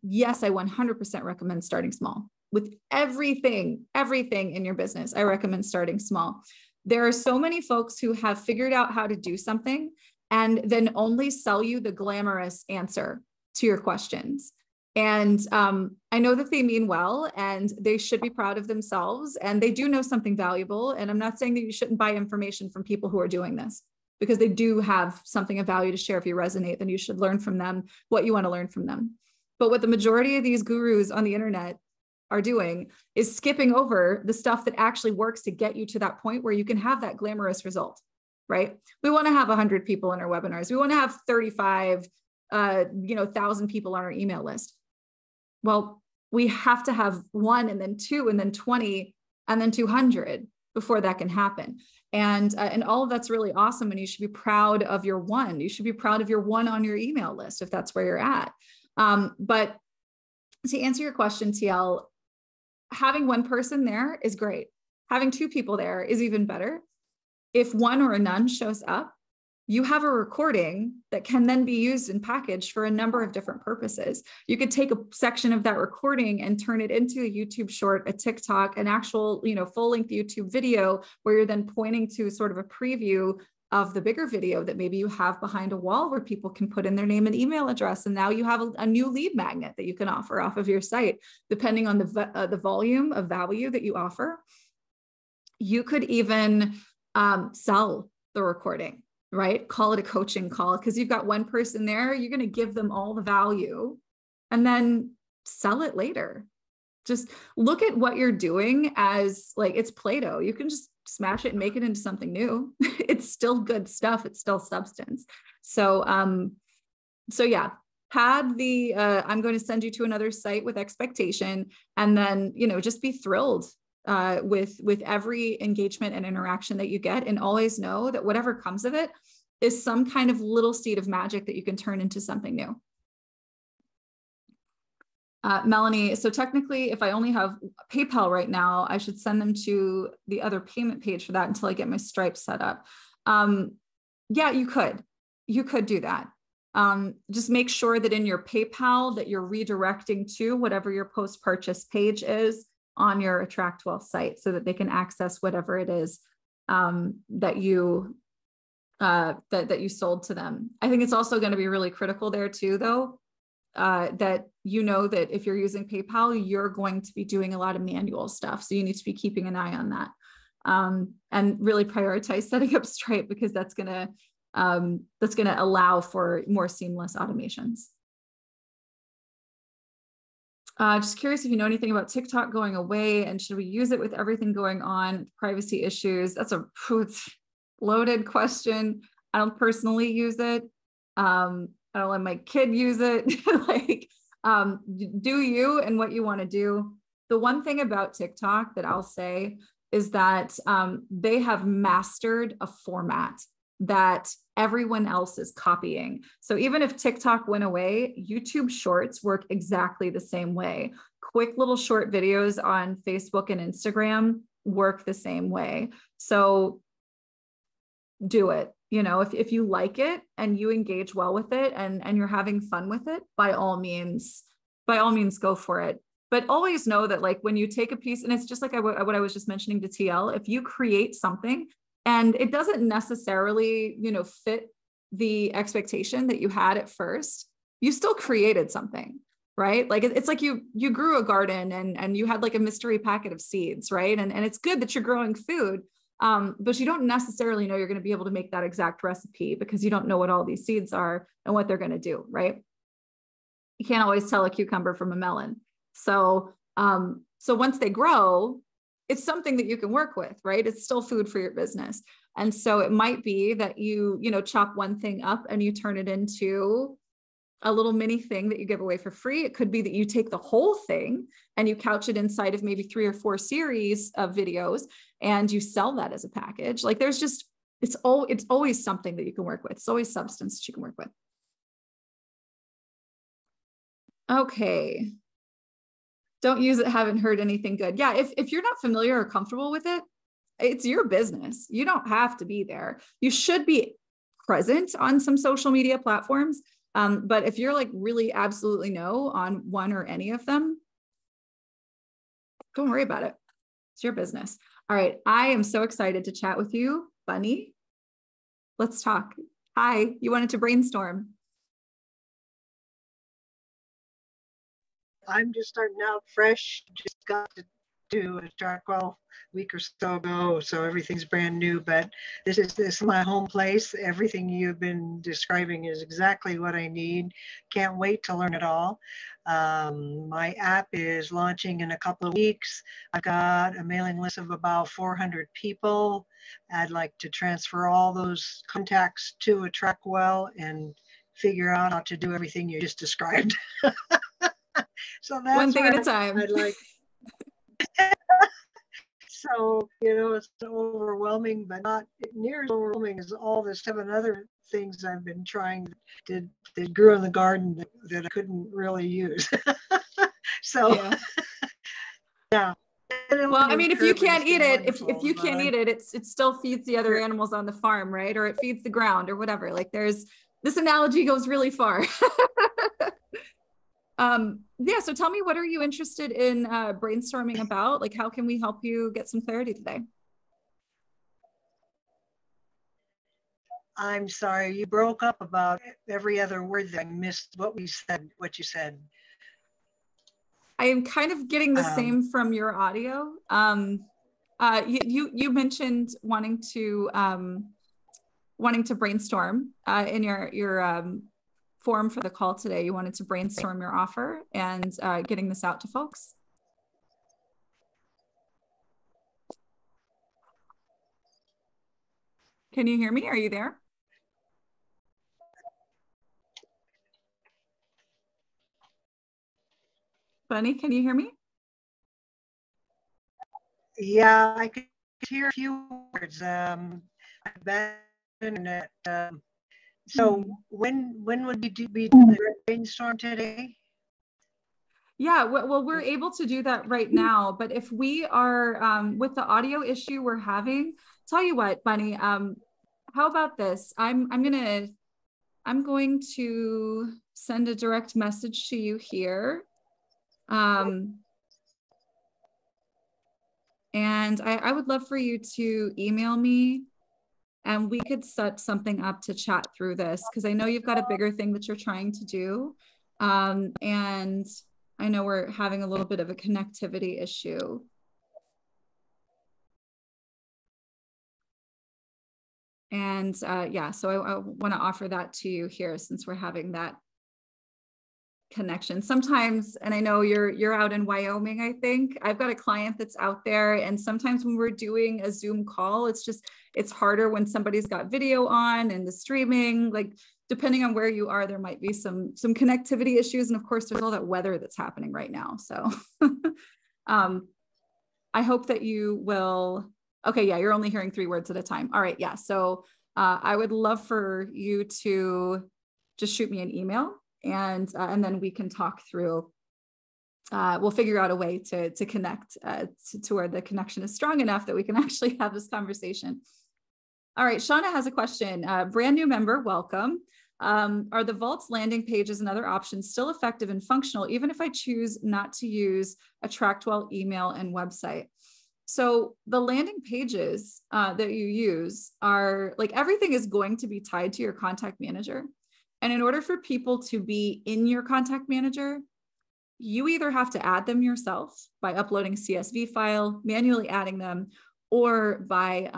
Yes, I 100% recommend starting small. With everything in your business, I recommend starting small. There are so many folks who have figured out how to do something and then only sell you the glamorous answer to your questions. And I know that they mean well and they should be proud of themselves and they do know something valuable. And I'm not saying that you shouldn't buy information from people who are doing this, because they do have something of value to share. If you resonate, then you should learn from them what you want to learn from them. But what the majority of these gurus on the internet are doing is skipping over the stuff that actually works to get you to that point where you can have that glamorous result, right? We want to have 100 people in our webinars. We want to have 35, 1,000 people on our email list. Well, we have to have 1 and then 2 and then 20 and then 200 before that can happen. And all of that's really awesome. And you should be proud of your 1. You should be proud of your 1 on your email list if that's where you're at. But to answer your question, TL, having 1 person there is great. Having 2 people there is even better. If 1 or a none shows up, you have a recording that can then be used and packaged for a number of different purposes. You could take a section of that recording and turn it into a YouTube short, a TikTok, an actual, full-length YouTube video where you're then pointing to sort of a preview of the bigger video that maybe you have behind a wall where people can put in their name and email address. And now you have a new lead magnet that you can offer off of your site, depending on the volume of value that you offer. You could even sell the recording, right? Call it a coaching call, because you've got 1 person there, you're going to give them all the value and then sell it later. Just look at what you're doing as like it's Play-Doh. You can just smash it and make it into something new. It's still good stuff. It's still substance. So yeah, had the, I'm going to send you to another site with expectation, and then, just be thrilled with every engagement and interaction that you get, and always know that whatever comes of it is some kind of little seed of magic that you can turn into something new. Melanie, so technically, if I only have PayPal right now, I should send them to the other payment page for that until I get my Stripe set up. Yeah, you could do that. Just make sure that in your PayPal that you're redirecting to whatever your post-purchase page is on your AttractWell site, so that they can access whatever it is that you sold to them. I think it's also going to be really critical there too, though, that that if you're using PayPal, you're going to be doing a lot of manual stuff. So you need to be keeping an eye on that, and really prioritize setting up Stripe, because that's going to allow for more seamless automations. Just curious if you know anything about TikTok going away, and should we use it with everything going on, privacy issues? That's a loaded question. I don't personally use it. I don't let my kid use it. Do you and what you want to do. The one thing about TikTok that I'll say is that they have mastered a format that everyone else is copying. So even if TikTok went away, YouTube Shorts work exactly the same way. Quick little short videos on Facebook and Instagram work the same way. So do it. If you like it and you engage well with it and you're having fun with it, by all means, go for it. But always know that, like, when you take a piece, and it's just like what I was just mentioning to TL, if you create something and it doesn't necessarily, fit the expectation that you had at first, you still created something, right? Like it's like you grew a garden and you had like a mystery packet of seeds, right? And it's good that you're growing food, but you don't necessarily know you're going to be able to make that exact recipe, because you don't know what all these seeds are and what they're going to do, right? You can't always tell a cucumber from a melon. So once they grow, it's something that you can work with, right? It's still food for your business. And so it might be that you chop one thing up and you turn it into a little mini thing that you give away for free. It could be that you take the whole thing and you couch it inside of maybe 3 or 4 series of videos and you sell that as a package. Like it's always something that you can work with. It's always substance that you can work with. Okay. Don't use it, haven't heard anything good. Yeah, if you're not familiar or comfortable with it, it's your business. You don't have to be there. You should be present on some social media platforms. But if you're like really absolutely no on one or any of them, don't worry about it. It's your business. All right. I am so excited to chat with you, Bunny. Let's talk. Hi, you wanted to brainstorm. I'm just starting out fresh. Just got to do AttractWell a week or so ago, so everything's brand new. But this is my home place. Everything you've been describing is exactly what I need. Can't wait to learn it all. My app is launching in a couple of weeks. I've got a mailing list of about 400 people. I'd like to transfer all those contacts to AttractWell and figure out how to do everything you just described. So that's one thing at a time. I'd like. So, it's overwhelming, but not near as overwhelming as all the 7 other things I've been trying that grew in the garden that I couldn't really use. So, yeah. Yeah. Well, I mean, if you can't eat it, if you can't eat it, it still feeds the other animals on the farm, right? Or it feeds the ground or whatever. Like this analogy goes really far. Yeah, so tell me, what are you interested in brainstorming about? Like, how can we help you get some clarity today? I'm sorry, you broke up about every other word that I missed what you said. I am kind of getting the same from your audio. You mentioned wanting to brainstorm in your form for the call today. You wanted to brainstorm your offer and getting this out to folks. Can you hear me? Are you there? Bunny, can you hear me? Yeah, I could hear a few words. I've been internet. So when would you be doing the brainstorm today? Yeah, well, we're able to do that right now, but if we are with the audio issue we're having, tell you what, Bunny, how about this? I'm going to send a direct message to you here. And I would love for you to email me and we could set something up to chat through this, because I know you've got a bigger thing that you're trying to do. And I know we're having a little bit of a connectivity issue. And yeah, so I want to offer that to you here since we're having that connection sometimes. And I know you're out in Wyoming. I think I've got a client that's out there, and sometimes when we're doing a Zoom call, it's harder when somebody's got video on and the streaming, like depending on where you are, there might be some connectivity issues. And of course there's all that weather that's happening right now. So I hope that you will. Okay, yeah, you're only hearing 3 words at a time. All right, yeah. So I would love for you to just shoot me an email, and then we can talk through. We'll figure out a way to connect to where the connection is strong enough that we can actually have this conversation. All right, Shauna has a question. Brand new member, welcome. Are the Vault's landing pages and other options still effective and functional, even if I choose not to use AttractWell email and website? So the landing pages that you use are like, everything is going to be tied to your contact manager. And in order for people to be in your contact manager, you either have to add them yourself by uploading a CSV file, manually adding them, or by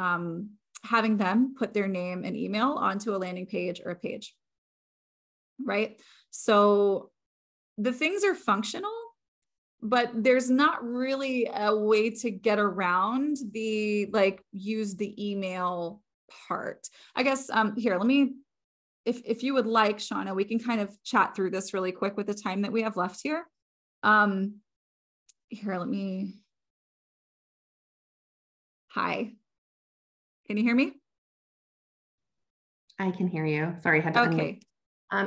having them put their name and email onto a landing page or a page, right? So the things are functional, but there's not really a way to get around the use the email part. I guess here, let me, if you would like, Shauna, we can kind of chat through this really quick with the time that we have left here. Here, let me, hi, can you hear me? I can hear you. Sorry, I had to okay.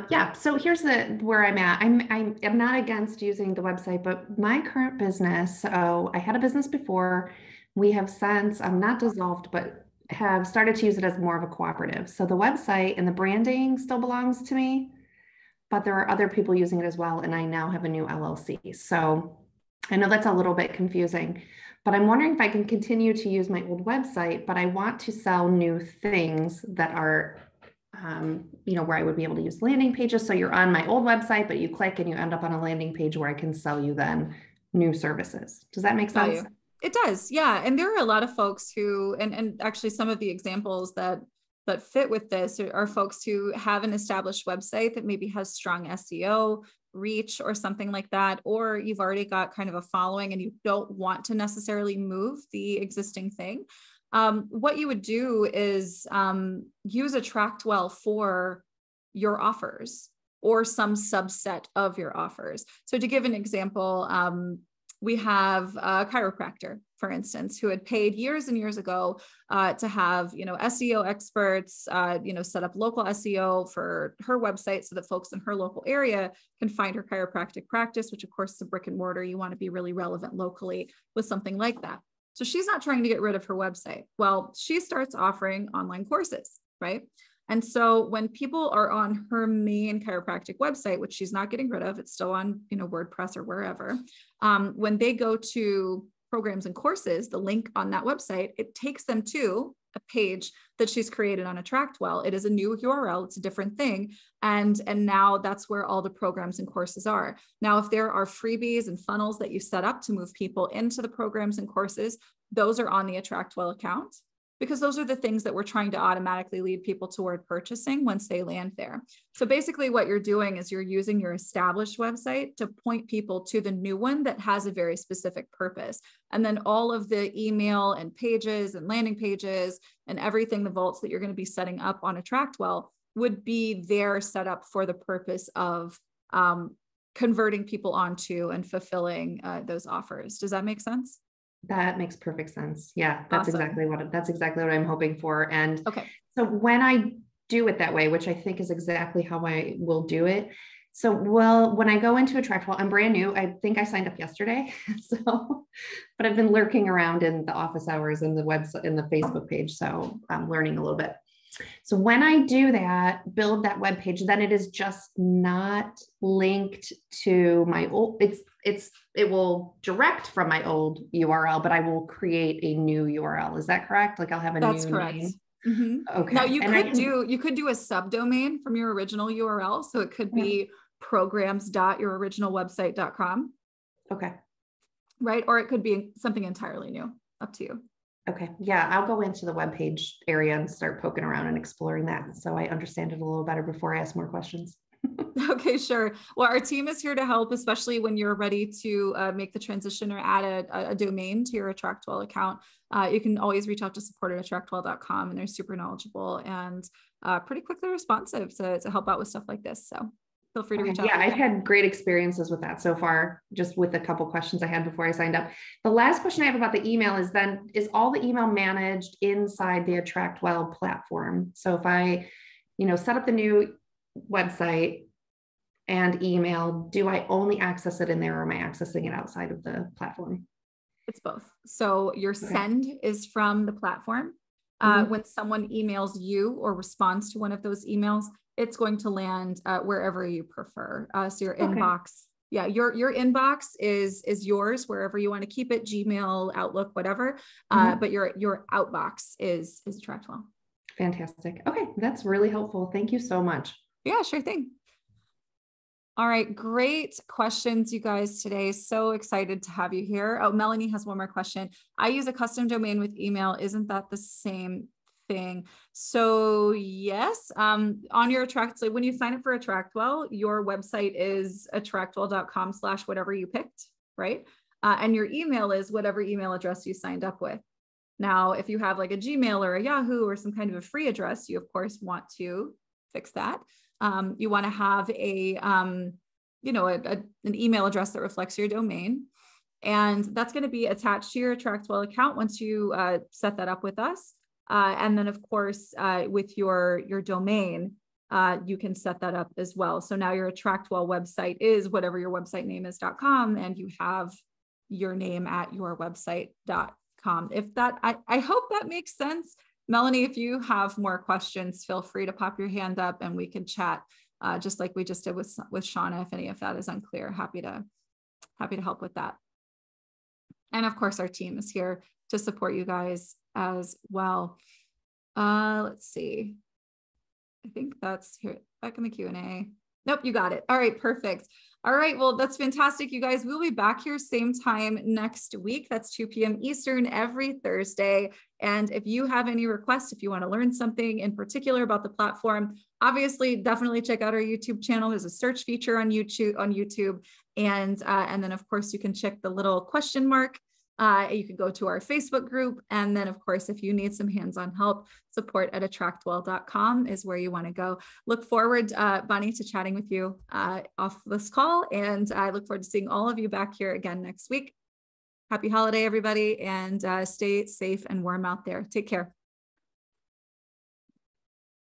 Yeah, so here's where I'm at. I'm not against using the website, but my current business, so I had a business before. We have since, I'm not dissolved, but have started to use it as more of a cooperative. So the website and the branding still belongs to me, but there are other people using it as well. And I now have a new LLC. So I know that's a little bit confusing, but I'm wondering if I can continue to use my old website, but I want to sell new things that are where I would be able to use landing pages. So you're on my old website, but you click and you end up on a landing page where I can sell you then new services. Does that make sense? Value. It does. Yeah. And there are a lot of folks who, and actually some of the examples that fit with this are folks who have an established website that maybe has strong SEO reach or something like that, or you've already got kind of a following and you don't want to necessarily move the existing thing. What you would do is use AttractWell for your offers or some subset of your offers. So to give an example, we have a chiropractor, for instance, who had paid years and years ago to have, SEO experts, set up local SEO for her website so that folks in her local area can find her chiropractic practice, which of course is a brick and mortar. You want to be really relevant locally with something like that. So she's not trying to get rid of her website. Well, she starts offering online courses, right? And so when people are on her main chiropractic website, which she's not getting rid of, it's still on, WordPress or wherever. When they go to programs and courses, the link on that website, it takes them to a page that she's created on AttractWell. It is a new URL. It's a different thing. And now that's where all the programs and courses are. Now, if there are freebies and funnels that you set up to move people into the programs and courses, those are on the AttractWell account, because those are the things that we're trying to automatically lead people toward purchasing once they land there. So basically what you're doing is you're using your established website to point people to the new one that has a very specific purpose. And then all of the email and pages and landing pages and everything, the vaults that you're going to be setting up on AttractWell would be there set up for the purpose of converting people onto and fulfilling those offers. Does that make sense? That makes perfect sense. Yeah, that's Awesome. exactly what I'm hoping for. And okay, so when I do it that way, which I think is exactly how I will do it. So, when I go into AttractWell, I'm brand new. I think I signed up yesterday. But I've been lurking around in the office hours and the website and the Facebook page. So I'm learning a little bit. So when I do that, build that web page, then it is just not linked to my old, it will direct from my old URL, but I will create a new URL. Is that correct? Like I'll have a that's new correct. name. Mm-hmm. Okay. Now you could do a subdomain from your original URL. So it could be programs.youriginalwebsite.com. Okay. Right. Or it could be something entirely new. Up to you. Okay. Yeah. I'll go into the webpage area and start poking around and exploring that, so I understand it a little better before I ask more questions. Okay, sure. Well, our team is here to help, especially when you're ready to make the transition or add a domain to your AttractWell account. You can always reach out to support@attractwell.com, and they're super knowledgeable and pretty quickly responsive to help out with stuff like this. So feel free to reach out. Yeah, I've had great experiences with that so far, just with a couple questions I had before I signed up. The last question I have about the email is then, is all the email managed inside the AttractWell platform? So if I, set up the new website and email, do I only access it in there, or am I accessing it outside of the platform? It's both. So your send is from the platform. When someone emails you or responds to one of those emails, it's going to land wherever you prefer. So your inbox, your inbox is yours wherever you want to keep it, Gmail, Outlook, whatever. But your outbox is AttractWell. Fantastic. Okay, that's really helpful. Thank you so much. Yeah, sure thing. All right, great questions, you guys, today. So excited to have you here. Oh, Melanie has one more question. I use a custom domain with email. Isn't that the same thing? So yes, on your so when you sign up for AttractWell, your website is attractwell.com/whatever you picked, right? And your email is whatever email address you signed up with. Now, if you have like a Gmail or a Yahoo or some kind of a free address, you of course want to fix that. You want to have an email address that reflects your domain. And that's going to be attached to your AttractWell account once you set that up with us. And then of course, with your domain, you can set that up as well. So now your AttractWell website is whatever your website name is.com, and you have your name at yourwebsite.com. If that, I hope that makes sense. Melanie, if you have more questions, feel free to pop your hand up and we can chat, just like we just did with Shauna. If any of that is unclear, happy to help with that. And of course, our team is here to support you guys as well. Let's see. I think that's here back in the Q&A. Nope, you got it. All right, perfect. All right, well, that's fantastic, you guys. We'll be back here same time next week. That's 2 p.m. Eastern every Thursday. And if you have any requests, if you want to learn something in particular about the platform, obviously, definitely check out our YouTube channel. There's a search feature on YouTube. And then, of course, you can check the little question mark. You can go to our Facebook group. And then, of course, if you need some hands-on help, support at attractwell.com is where you want to go. Look forward, Bonnie, to chatting with you off this call. And I look forward to seeing all of you back here again next week. Happy holiday, everybody, and stay safe and warm out there. Take care.